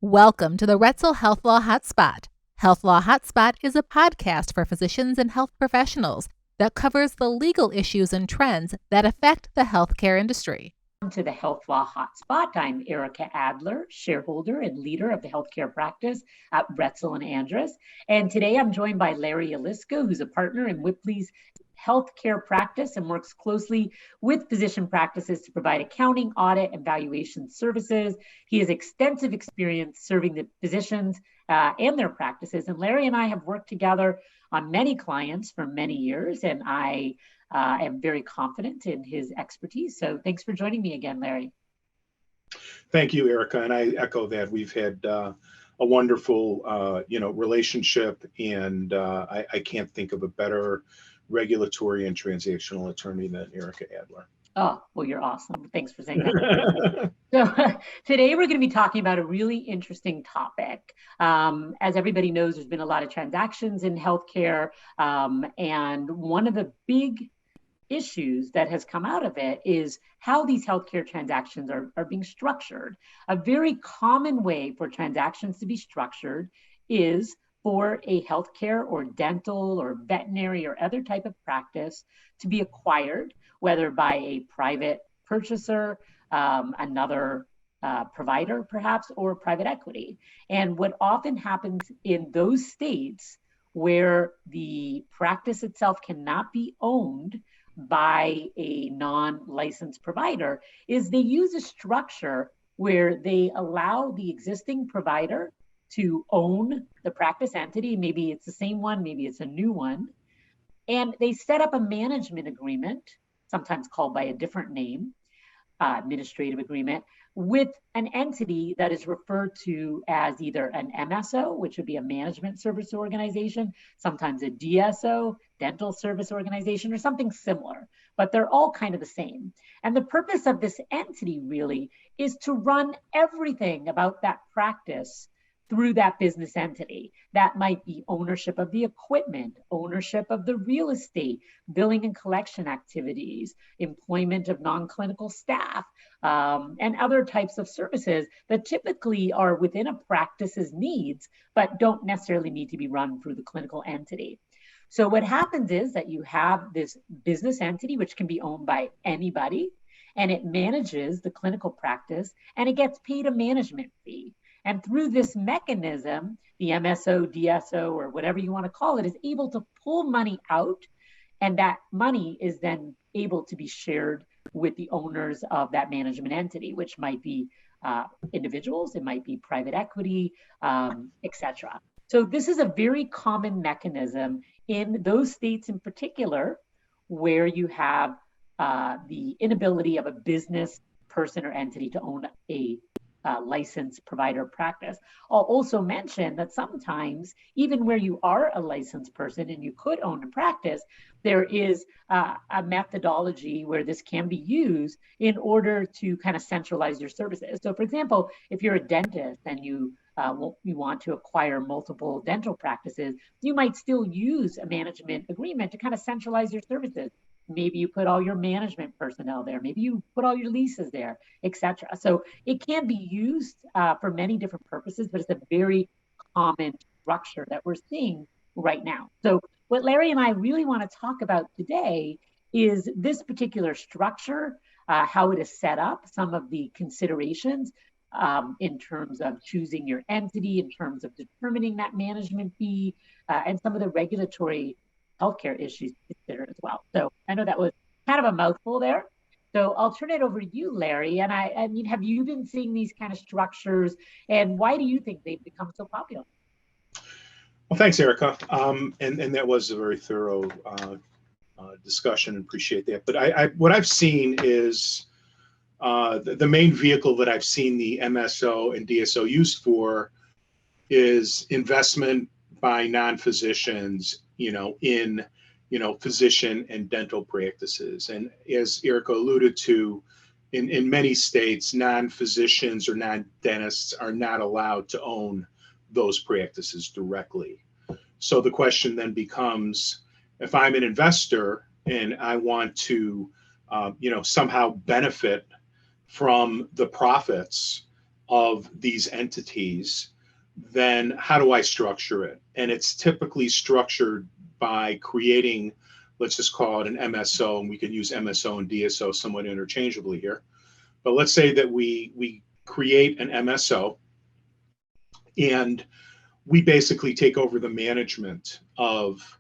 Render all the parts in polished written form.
Welcome to the Retzel Health Law Hotspot. Health Law Hotspot is a podcast for physicians and health professionals that covers the legal issues and trends that affect the healthcare industry. Welcome to the Health Law Hotspot. I'm Erica Adler, shareholder and leader of the healthcare practice at Retzel and Andrus. And today I'm joined by Larry Elisco, who's a partner in Whipley's healthcare practice and works closely with physician practices to provide accounting, audit, and valuation services. He has extensive experience serving the physicians and their practices. And Larry and I have worked together on many clients for many years, and I am very confident in his expertise. So thanks for joining me again, Larry. Thank you, Erica. And I echo that. We've had a wonderful, relationship, and I can't think of a better regulatory and transactional attorney than Erica Adler. Oh, well, you're awesome. Thanks for saying that. So today we're going to be talking about a really interesting topic. As everybody knows, there's been a lot of transactions in healthcare, and one of the big issues that has come out of it is how these healthcare transactions are being structured. A very common way for transactions to be structured is for a healthcare or dental or veterinary or other type of practice to be acquired, whether by a private purchaser, another provider perhaps, or private equity. And what often happens in those states where the practice itself cannot be owned by a non-licensed provider is they use a structure where they allow the existing provider to own the practice entity. Maybe it's the same one, maybe it's a new one. And they set up a management agreement, sometimes called by a different name, administrative agreement, with an entity that is referred to as either an MSO, which would be a management service organization, sometimes a DSO, dental service organization, or something similar, but they're all kind of the same. And the purpose of this entity really is to run everything about that practice through that business entity. That might be ownership of the equipment, ownership of the real estate, billing and collection activities, employment of non-clinical staff, and other types of services that typically are within a practice's needs, but don't necessarily need to be run through the clinical entity. So what happens is that you have this business entity, which can be owned by anybody, and it manages the clinical practice, and it gets paid a management fee. And through this mechanism, the MSO, DSO, or whatever you want to call it, is able to pull money out, and that money is then able to be shared with the owners of that management entity, which might be individuals, it might be private equity, etc. So this is a very common mechanism in those states in particular where you have the inability of a business person or entity to own a licensed provider practice. I'll also mention that sometimes, even where you are a licensed person and you could own a practice, there is a methodology where this can be used in order to kind of centralize your services. So for example, if you're a dentist and you want to acquire multiple dental practices, you might still use a management agreement to kind of centralize your services. Maybe you put all your management personnel there. Maybe you put all your leases there, etc. So it can be used for many different purposes, but it's a very common structure that we're seeing right now. So what Larry and I really want to talk about today is this particular structure, how it is set up, some of the considerations in terms of choosing your entity, in terms of determining that management fee, and some of the regulatory healthcare issues to consider as well. So I know that was kind of a mouthful there. So I'll turn it over to you, Larry. And I mean, have you been seeing these kind of structures, and why do you think they've become so popular? Well, thanks, Erica. And that was a very thorough discussion. Appreciate that. But what I've seen is the main vehicle that I've seen the MSO and DSO used for is investment by non-physicians, in, physician and dental practices. And as Erica alluded to, in many states, non-physicians or non-dentists are not allowed to own those practices directly. So the question then becomes, if I'm an investor and I want to, somehow benefit from the profits of these entities, then how do I structure it? And it's typically structured by creating, let's just call it an MSO, and we can use MSO and DSO somewhat interchangeably here. But let's say that we create an MSO, and we basically take over the management of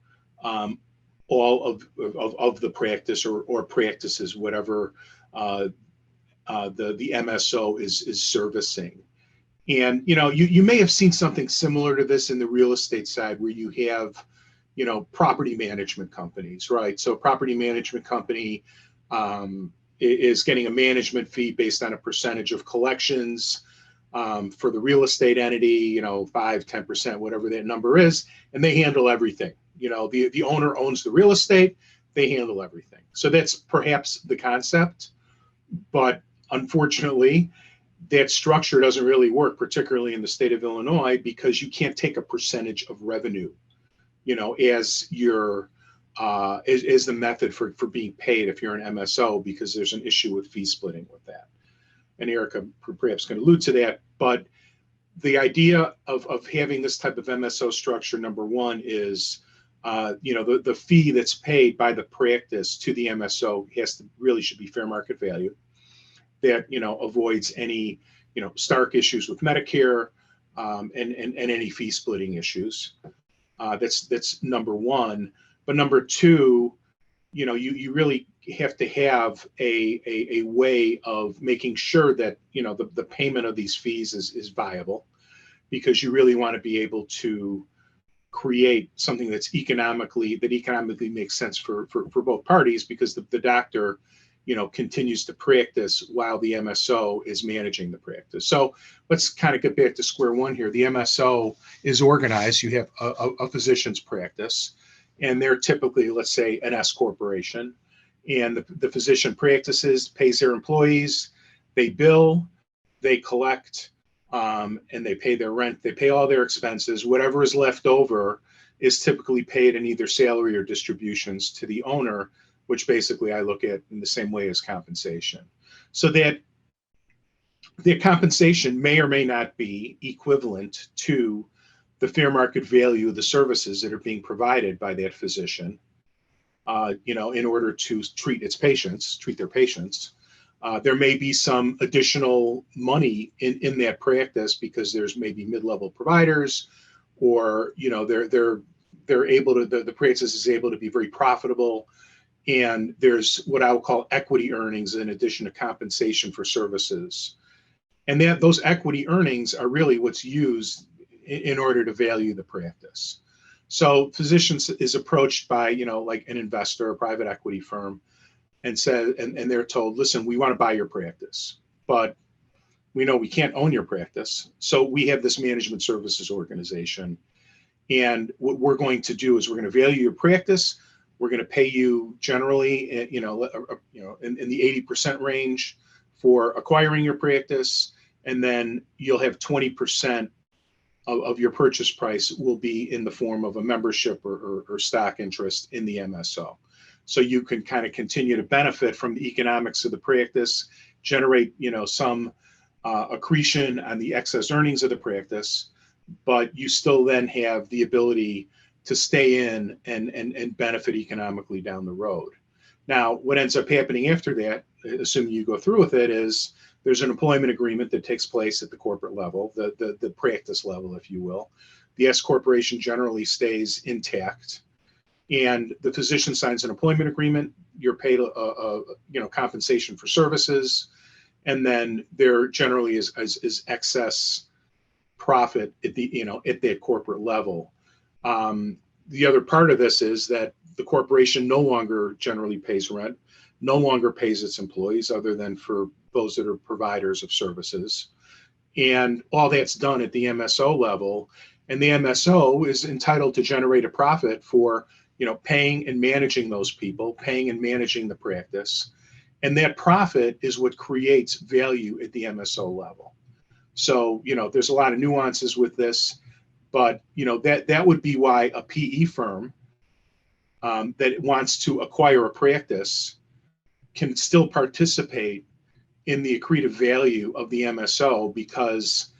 all of the practice or practices, whatever the MSO is servicing. And you may have seen something similar to this in the real estate side, where you have property management companies, right? So property management company is getting a management fee based on a percentage of collections for the real estate entity, 5-10%, whatever that number is, and they handle everything. The owner owns the real estate, they handle everything. So that's perhaps the concept, but unfortunately, that structure doesn't really work, particularly in the state of Illinois, because you can't take a percentage of revenue, as your is the method for being paid if you're an MSO, because there's an issue with fee splitting with that. And Erica perhaps can allude to that, but the idea of having this type of MSO structure, number one, is the fee that's paid by the practice to the MSO should be fair market value. That avoids any stark issues with Medicare and any fee splitting issues. That's number one. But number two, you really have to have a way of making sure that the payment of these fees is viable, because you really want to be able to create something that economically makes sense for both parties, because the doctor continues to practice while the MSO is managing the practice. So let's kind of get back to square one here. The MSO is organized. You have a physician's practice, and they're typically, let's say, an S corporation, and the physician practices, pays their employees, they bill, they collect, and they pay their rent, they pay all their expenses. Whatever is left over is typically paid in either salary or distributions to the owner, which basically I look at in the same way as compensation. So that the compensation may or may not be equivalent to the fair market value of the services that are being provided by that physician, in order to treat their patients. There may be some additional money in that practice, because there's maybe mid-level providers, or they're able to, the practice is able to be very profitable. And there's what I would call equity earnings in addition to compensation for services. And those equity earnings are really what's used in order to value the practice. So physicians is approached by, like an investor, a private equity firm, and they're told, listen, we want to buy your practice, but we know we can't own your practice. So we have this management services organization. And what we're going to do is we're going to value your practice. We're going to pay you generally, in the 80% range for acquiring your practice, and then you'll have 20% of your purchase price will be in the form of a membership or stock interest in the MSO. So you can kind of continue to benefit from the economics of the practice, generate some accretion on the excess earnings of the practice, but you still then have the ability to stay in and benefit economically down the road. Now, what ends up happening after that, assuming you go through with it, is there's an employment agreement that takes place at the corporate level, the practice level, if you will. The S corporation generally stays intact, and the physician signs an employment agreement. You're paid compensation for services, and then there generally is excess profit at that corporate level. The other part of this is that the corporation no longer generally pays rent, no longer pays its employees, other than for those that are providers of services. And all that's done at the MSO level. And the MSO is entitled to generate a profit for, paying and managing those people, paying and managing the practice. And that profit is what creates value at the MSO level. So, there's a lot of nuances with this. But that would be why a PE firm that wants to acquire a practice can still participate in the accretive value of the MSO because,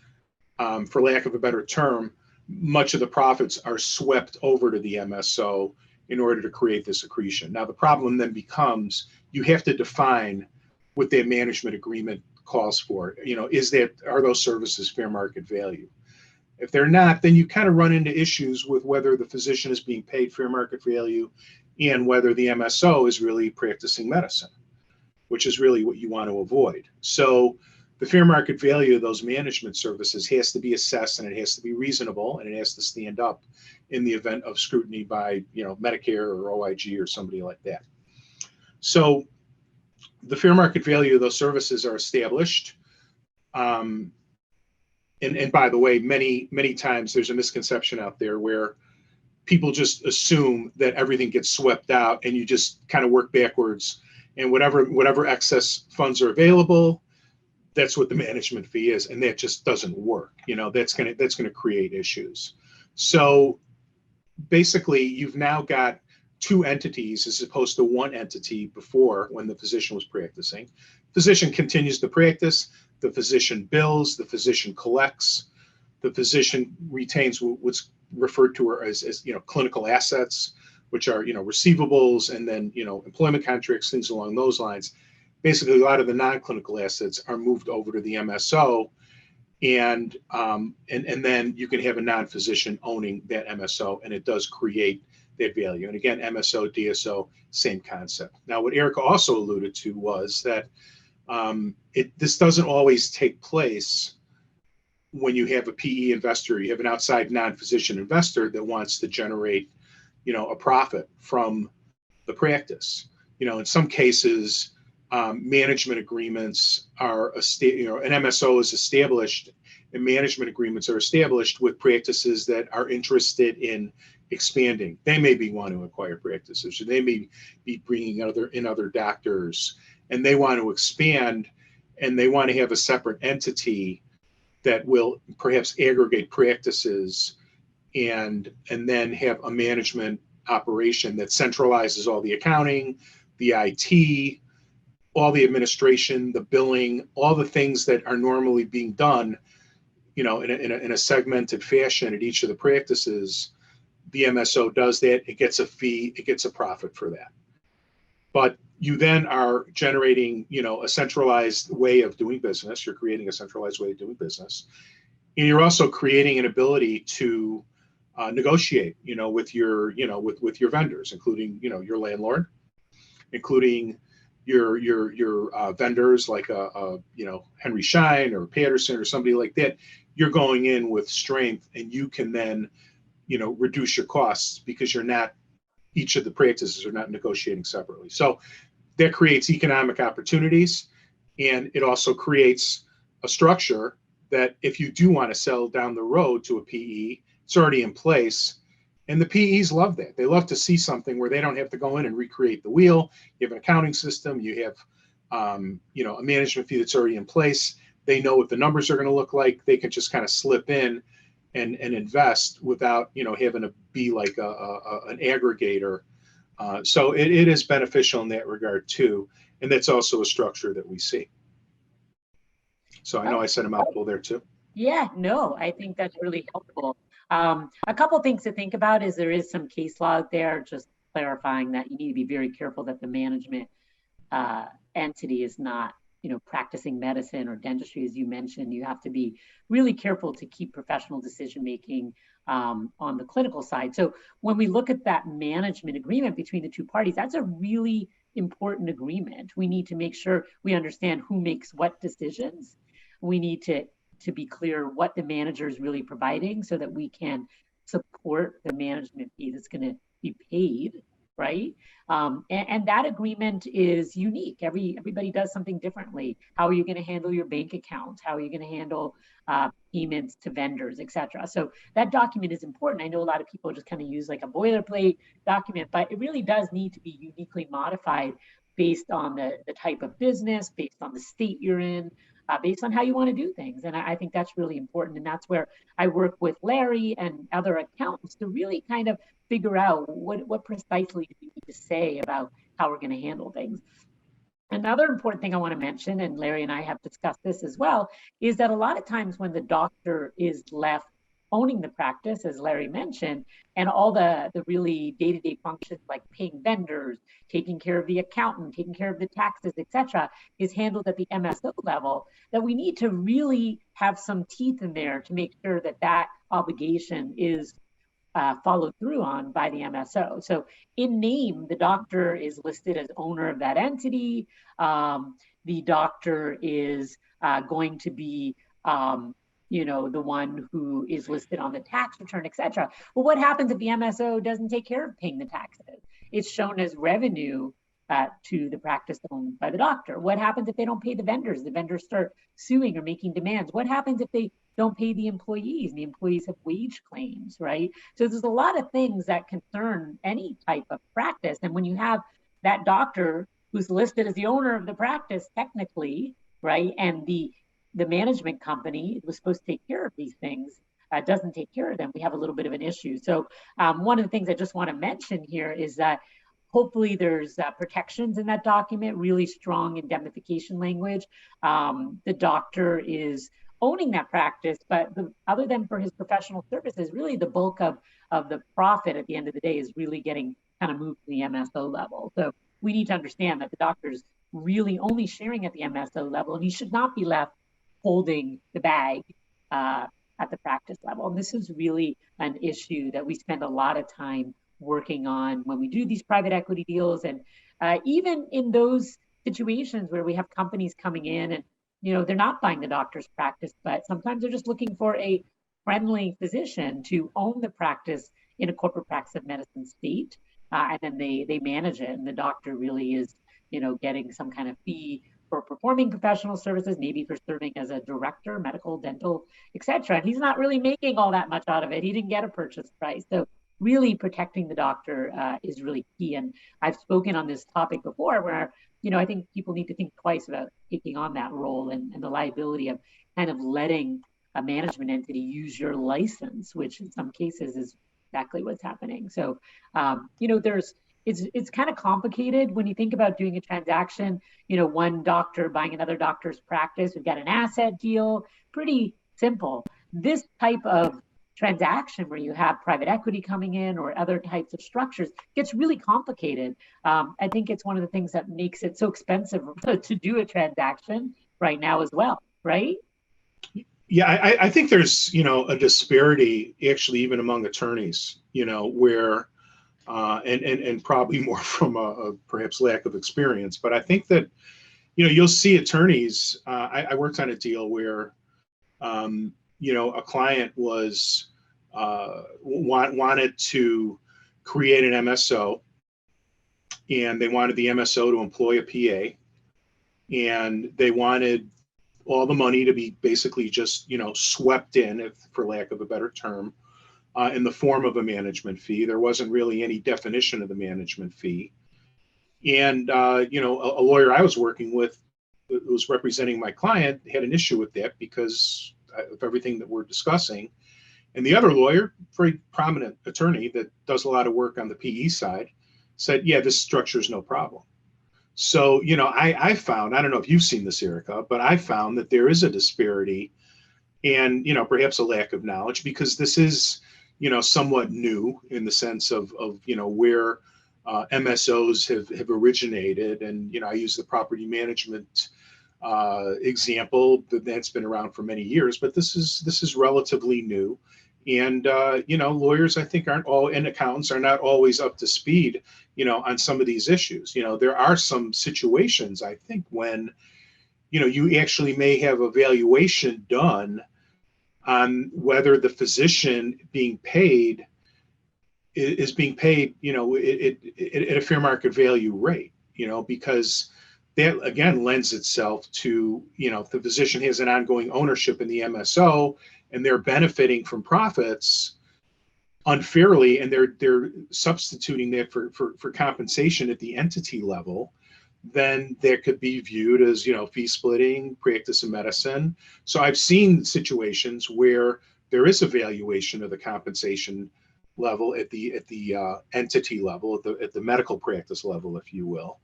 for lack of a better term, much of the profits are swept over to the MSO in order to create this accretion. Now, the problem then becomes you have to define what that management agreement calls for. Are those services fair market value? If they're not, then you kind of run into issues with whether the physician is being paid fair market value and whether the MSO is really practicing medicine, which is really what you want to avoid. So the fair market value of those management services has to be assessed, and it has to be reasonable, and it has to stand up in the event of scrutiny by, Medicare or OIG or somebody like that. So the fair market value of those services are established. And by the way, many times there's a misconception out there where people just assume that everything gets swept out and you just kind of work backwards, and whatever excess funds are available, that's what the management fee is, and that just doesn't work. That's gonna create issues. So basically, you've now got two entities as opposed to one entity before, when the physician was practicing. Physician continues to practice, the physician bills, the physician collects, the physician retains what's referred to as clinical assets, which are receivables, and then employment contracts, things along those lines. Basically, a lot of the non-clinical assets are moved over to the MSO, and then you can have a non-physician owning that MSO, and it does create that value. And again, MSO, DSO, same concept. Now, what Erica also alluded to was that this doesn't always take place when you have a PE investor. You have an outside non-physician investor that wants to generate, a profit from the practice. In some cases, management agreements are an MSO is established, and management agreements are established with practices that are interested in expanding. They maybe want to acquire practices, or they may be bringing in other doctors, and they want to expand, and they want to have a separate entity that will perhaps aggregate practices and then have a management operation that centralizes all the accounting, the IT, all the administration, the billing, all the things that are normally being done, in a segmented fashion at each of the practices. The MSO does that. It gets a fee. It gets a profit for that. But you then are generating, a centralized way of doing business. You're creating a centralized way of doing business, and you're also creating an ability to negotiate, with your, with your vendors, including, your landlord, including your vendors like Henry Schein or Patterson or somebody like that. You're going in with strength, and you can then reduce your costs because each of the practices are not negotiating separately. So that creates economic opportunities, and it also creates a structure that if you do want to sell down the road to a PE, it's already in place. And the PEs love that. They love to see something where they don't have to go in and recreate the wheel. You have an accounting system, you have a management fee that's already in place. They know what the numbers are going to look like. They can just kind of slip in and invest without having to be like an aggregator. So it is beneficial in that regard too, and that's also a structure that we see. So I know I said a mouthful there too. Yeah, no, I think that's really helpful. A couple things to think about is there is some case law out there just clarifying that you need to be very careful that the management entity is not practicing medicine or dentistry, as you mentioned. You have to be really careful to keep professional decision making on the clinical side. So when we look at that management agreement between the two parties, that's a really important agreement. We need to make sure we understand who makes what decisions. We need to be clear what the manager is really providing so that we can support the management fee that's going to be paid, right? And that agreement is unique. Everybody does something differently. How are you going to handle your bank account? How are you going to handle payments to vendors, et cetera? So that document is important. I know a lot of people just kind of use like a boilerplate document, but it really does need to be uniquely modified based on the type of business, based on the state you're in, based on how you want to do things. And I think that's really important. And that's where I work with Larry and other accountants to really kind of figure out what precisely do we need to say about how we're going to handle things. Another important thing I want to mention, and Larry and I have discussed this as well, is that a lot of times when the doctor is left owning the practice, as Larry mentioned, and all the really day-to-day functions like paying vendors, taking care of the accountant, taking care of the taxes, etc., is handled at the MSO level, that we need to really have some teeth in there to make sure that that obligation is followed through on by the MSO. So in name, the doctor is listed as owner of that entity. The doctor is going to be the one who is listed on the tax return, et cetera. Well, what happens if the MSO doesn't take care of paying the taxes? It's shown as revenue to the practice owned by the doctor. What happens if they don't pay the vendors? The vendors start suing or making demands. What happens if they don't pay the employees? The employees have wage claims, right? So there's a lot of things that concern any type of practice. And when you have that doctor who's listed as the owner of the practice technically, right, and the management company was supposed to take care of these things, doesn't take care of them, we have a little bit of an issue. So one of the things I just want to mention here is that hopefully there's protections in that document, really strong indemnification language. The doctor is owning that practice, but other than for his professional services, really the bulk of the profit at the end of the day is really getting kind of moved to the MSO level. So we need to understand that the doctor's really only sharing at the MSO level, and he should not be left holding the bag at the practice level. And this is really an issue that we spend a lot of time working on when we do these private equity deals. And even in those situations where we have companies coming in and they're not buying the doctor's practice, but sometimes they're just looking for a friendly physician to own the practice in a corporate practice of medicine state, and then they manage it, and the doctor really is getting some kind of fee for performing professional services, maybe for serving as a director, medical, dental, etc. And he's not really making all that much out of it. He didn't get a purchase price. So really protecting the doctor is really key. And I've spoken on this topic before where, I think people need to think twice about taking on that role and the liability of kind of letting a management entity use your license, which in some cases is exactly what's happening. So, it's kind of complicated when you think about doing a transaction, one doctor buying another doctor's practice. We've got an asset deal, pretty simple. This type of transaction where you have private equity coming in or other types of structures gets really complicated. I think it's one of the things that makes it so expensive to do a transaction right now as well, right? Yeah, I think there's, a disparity actually even among attorneys, where, and probably more from a perhaps lack of experience. But I think that, you'll see attorneys, I worked on a deal where, a client was wanted to create an MSO, and they wanted the MSO to employ a PA, and they wanted all the money to be basically just swept in, for lack of a better term, in the form of a management fee. There wasn't really any definition of the management fee, and a lawyer I was working with who was representing my client had an issue with that because of everything that we're discussing. And the other lawyer, very prominent attorney that does a lot of work on the PE side, said, yeah, this structure is no problem. So, I found, I don't know if you've seen this, Erica, but I found that there is a disparity and, perhaps a lack of knowledge, because this is, somewhat new in the sense of where MSOs have originated. And, I use the property management example that's been around for many years, but this is relatively new. And lawyers, I think, and accountants are not always up to speed, on some of these issues. There are some situations, I think, when you actually may have a valuation done on whether the physician being paid is being paid at a fair market value rate, because that again lends itself to, if the physician has an ongoing ownership in the MSO and they're benefiting from profits unfairly, and they're substituting that for compensation at the entity level, then that could be viewed as, fee splitting, practice of medicine. So I've seen situations where there is a valuation of the compensation level at the entity level, at the medical practice level, if you will.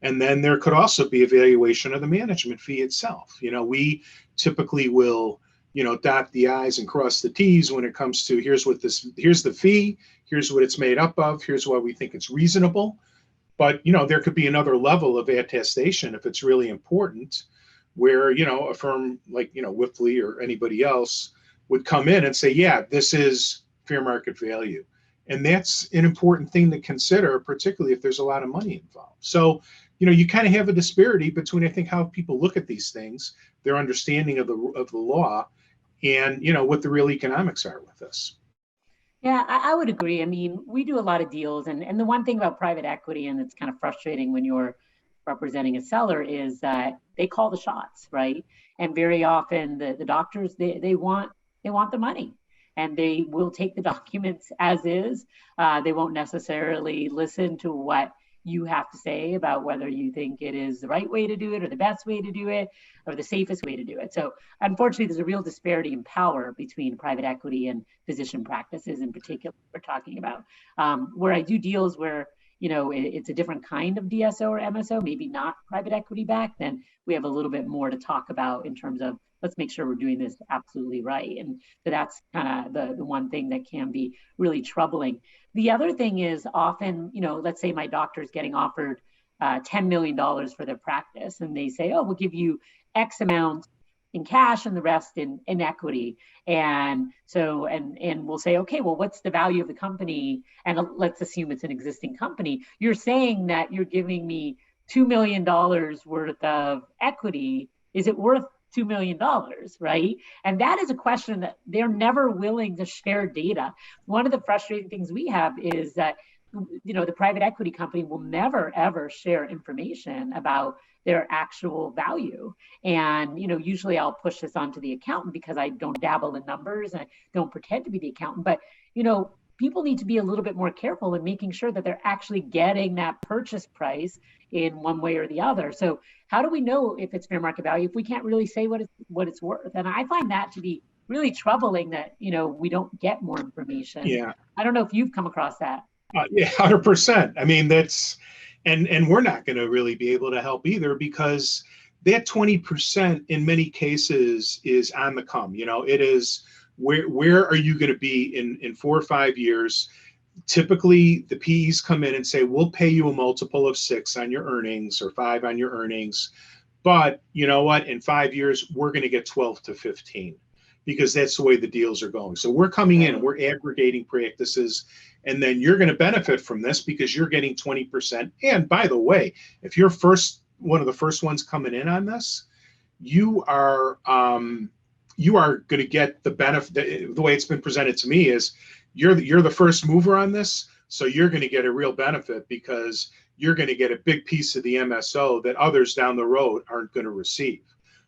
And then there could also be evaluation of the management fee itself. We typically will, dot the I's and cross the T's when it comes to here's the fee, here's what it's made up of, here's why we think it's reasonable. But, there could be another level of attestation if it's really important where, a firm like, Whiffley or anybody else would come in and say, yeah, this is fair market value. And that's an important thing to consider, particularly if there's a lot of money involved. So, you kind of have a disparity between, I think, how people look at these things, their understanding of the law, and, what the real economics are with this. Yeah, I would agree. I mean, we do a lot of deals. And the one thing about private equity, and it's kind of frustrating when you're representing a seller, is that they call the shots, right? And very often the doctors, they want the money. And they will take the documents as is. They won't necessarily listen to what you have to say about whether you think it is the right way to do it or the best way to do it or the safest way to do it. So unfortunately, there's a real disparity in power between private equity and physician practices in particular we're talking about. Where I do deals where, it's a different kind of DSO or MSO, maybe not private equity backed, then we have a little bit more to talk about in terms of let's make sure we're doing this absolutely right. And so that's kind of the one thing that can be really troubling. The other thing is often, let's say my doctor's getting offered $10 million for their practice, and they say, oh, we'll give you X amount in cash and the rest in equity. And so, and we'll say, okay, well, what's the value of the company? And let's assume it's an existing company. You're saying that you're giving me $2 million worth of equity. Is it worth $2 million, right? And that is a question that they're never willing to share data. One of the frustrating things we have is that, the private equity company will never, ever share information about their actual value. And, usually I'll push this onto the accountant because I don't dabble in numbers and I don't pretend to be the accountant. But, people need to be a little bit more careful in making sure that they're actually getting that purchase price in one way or the other. So how do we know if it's fair market value if we can't really say what it's worth? And I find that to be really troubling that, we don't get more information. Yeah. I don't know if you've come across that. Yeah, 100%. I mean, that's, and we're not going to really be able to help either because that 20% in many cases is on the come. It is where are you going to be in 4 or 5 years? Typically, the PEs come in and say, we'll pay you a multiple of 6 on your earnings or 5 on your earnings. But you know what? In 5 years, we're going to get 12 to 15 because that's the way the deals are going. So we're coming in, we're aggregating practices, and then you're going to benefit from this because you're getting 20%. And by the way, if you're one of the first ones coming in on this, you are going to get the benefit. The way it's been presented to me is you're the first mover on this, so you're going to get a real benefit because you're going to get a big piece of the MSO that others down the road aren't going to receive.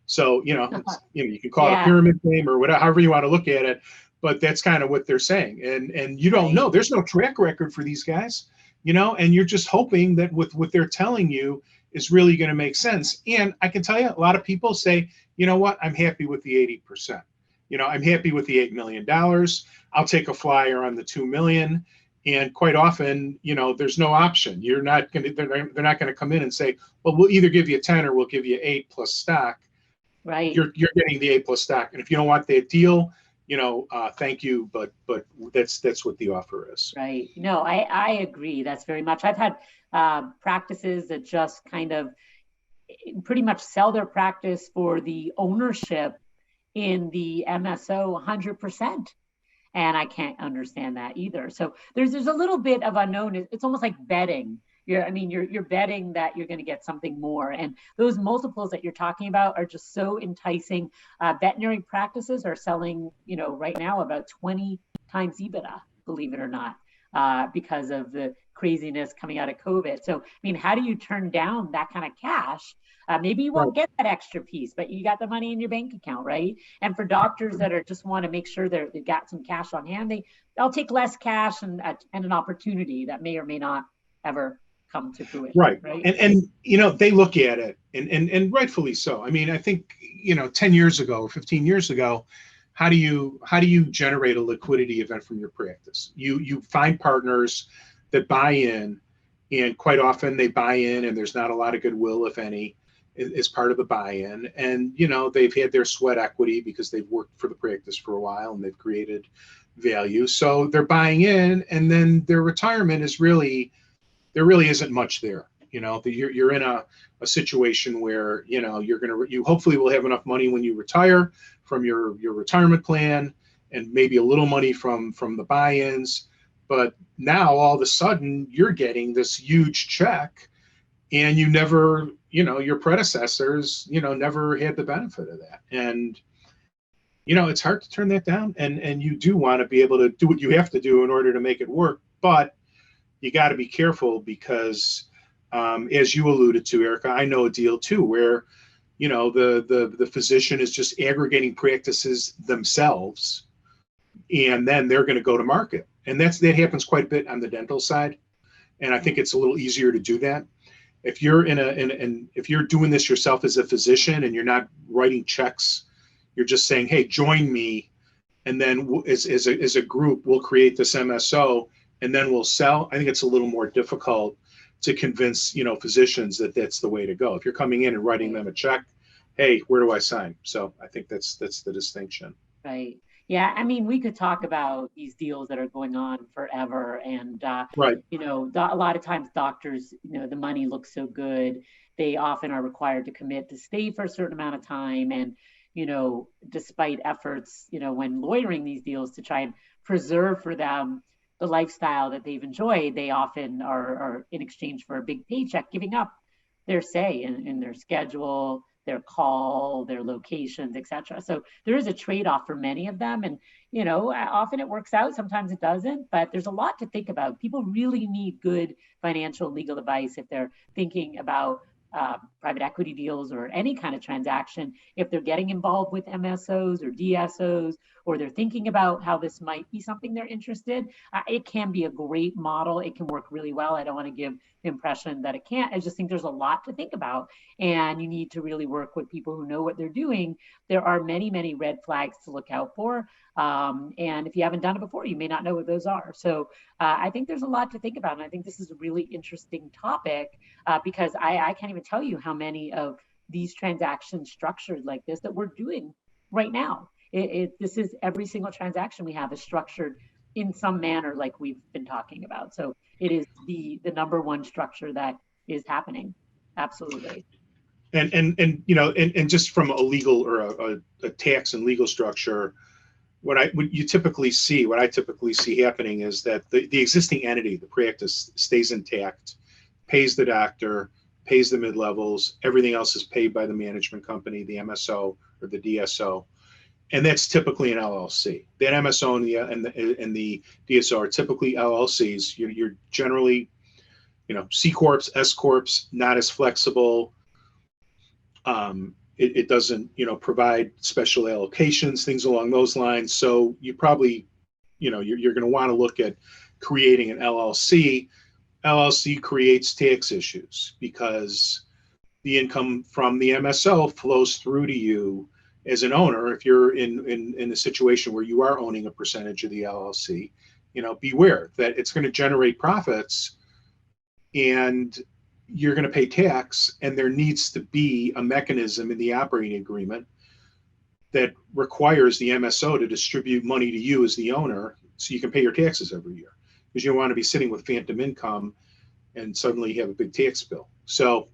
So, you can call it a pyramid game or whatever, however you want to look at it, but that's kind of what they're saying. And you don't know, there's no track record for these guys, and you're just hoping that with what they're telling you is really going to make sense. And I can tell you, a lot of people say, you know what, I'm happy with the 80%. I'm happy with the $8 million. I'll take a flyer on the 2 million. And quite often, there's no option. They're not going to come in and say, well, we'll either give you 10 or we'll give you 8 plus stock. Right. You're getting the 8 plus stock. And if you don't want that deal, thank you, but that's what the offer is. Right. No, I agree. That's very much. I've had practices that just kind of pretty much sell their practice for the ownership in the MSO 100%. And I can't understand that either. So there's a little bit of unknown. It's almost like betting. You're betting that you're going to get something more. And those multiples that you're talking about are just so enticing. Veterinary practices are selling, right now about 20 times EBITDA, believe it or not, because of the craziness coming out of COVID. So, how do you turn down that kind of cash? Maybe you won't get that extra piece, but you got the money in your bank account, right? And for doctors that just want to make sure they've got some cash on hand, they'll take less cash and an opportunity that may or may not ever come to fruition. Right. And they look at it and rightfully so. I think 10 years ago or 15 years ago, how do you generate a liquidity event from your practice? You find partners that buy in, And quite often they buy in, and there's not a lot of goodwill, if any, as part of the buy-in. And, they've had their sweat equity because they've worked for the practice for a while and they've created value. So they're buying in, and then their retirement is there really isn't much there. You're in a situation where, you hopefully will have enough money when you retire from your retirement plan, and maybe a little money from the buy-ins. But now all of a sudden you're getting this huge check, and you never, your predecessors, never had the benefit of that. And, it's hard to turn that down, and you do want to be able to do what you have to do in order to make it work. But you got to be careful because, as you alluded to, Erica, I know a deal too where, the physician is just aggregating practices themselves, and then they're going to go to market. And that happens quite a bit on the dental side. And I think it's a little easier to do that. If you're if you're doing this yourself as a physician and you're not writing checks, you're just saying, hey, join me. And then as a group, we'll create this MSO and then we'll sell. I think it's a little more difficult to convince, physicians that that's the way to go. If you're coming in and writing them a check, hey, where do I sign? So I think that's the distinction. Right. Yeah, I mean, we could talk about these deals that are going on forever, and right. A lot of times doctors, the money looks so good, they often are required to commit to stay for a certain amount of time, and despite efforts, when lawyering these deals to try and preserve for them the lifestyle that they've enjoyed, they often are in exchange for a big paycheck, giving up their say in their schedule, their call, their locations, etc. So there is a trade-off for many of them. And, often it works out, sometimes it doesn't, but there's a lot to think about. People really need good financial legal advice if they're thinking about private equity deals or any kind of transaction. If they're getting involved with MSOs or DSOs, or they're thinking about how this might be something they're interested, it can be a great model. It can work really well. I don't want to give the impression that it can't. I just think there's a lot to think about, and you need to really work with people who know what they're doing. There are many, many red flags to look out for. And if you haven't done it before, you may not know what those are. So I think there's a lot to think about. And I think this is a really interesting topic because I can't even tell you how many of these transactions structured like this that we're doing right now. This is every single transaction we have is structured in some manner like we've been talking about. So it is the number one structure that is happening. Absolutely. And just from a legal or a tax and legal structure, what I typically see happening is that the existing entity, the practice, stays intact, pays the doctor, pays the mid-levels, everything else is paid by the management company, the MSO or the DSO. And that's typically an LLC. That MSO and the DSO are typically LLCs. You're generally, C corps, S corps, not as flexible. It doesn't, provide special allocations, things along those lines. So you probably, you're going to want to look at creating an LLC. LLC creates tax issues because the income from the MSO flows through to you as an owner. If you're in a situation where you are owning a percentage of the LLC, beware that it's going to generate profits and you're going to pay tax, and there needs to be a mechanism in the operating agreement that requires the MSO to distribute money to you as the owner so you can pay your taxes every year, because you don't want to be sitting with phantom income and suddenly you have a big tax bill. So,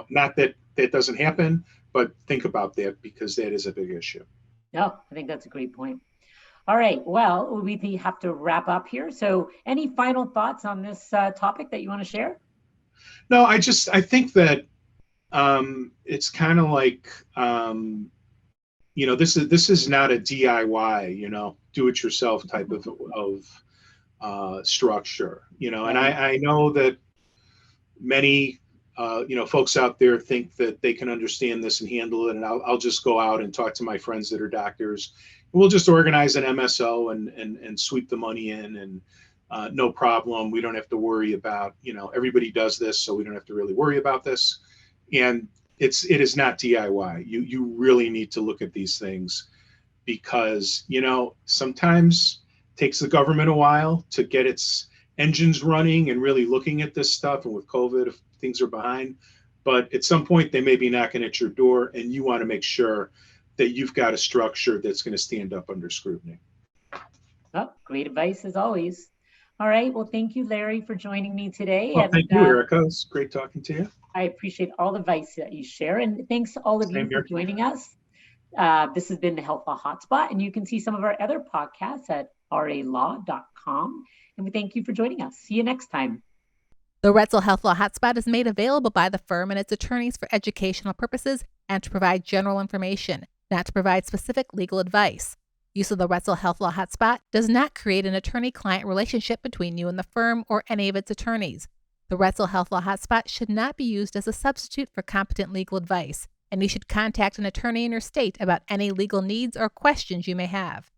not that that doesn't happen, but think about that because that is a big issue. No, I think that's a great point. All right. Well, we have to wrap up here. So any final thoughts on this topic that you want to share? No, I think that it's kind of like, this is not a DIY, do it yourself type of structure, and I know that many, folks out there think that they can understand this and handle it. And I'll just go out and talk to my friends that are doctors. We'll just organize an MSO and sweep the money in, and no problem. We don't have to worry about, everybody does this, so we don't have to really worry about this. And it is not DIY. You really need to look at these things because, sometimes it takes the government a while to get its engines running and really looking at this stuff. And with COVID, if things are behind, but at some point they may be knocking at your door, and you want to make sure that you've got a structure that's going to stand up under scrutiny. Oh, great advice as always. All right. Well, thank you, Larry, for joining me today. Well, thank you, Erica. It's great talking to you. I appreciate all the advice that you share. And thanks to all of you for joining us. This has been the Health Law Hotspot, and you can see some of our other podcasts at ralaw.com. And we thank you for joining us. See you next time. The Retzel Health Law Hotspot is made available by the firm and its attorneys for educational purposes and to provide general information, not to provide specific legal advice. Use of the Retzel Health Law Hotspot does not create an attorney-client relationship between you and the firm or any of its attorneys. The Retzel Health Law Hotspot should not be used as a substitute for competent legal advice, and you should contact an attorney in your state about any legal needs or questions you may have.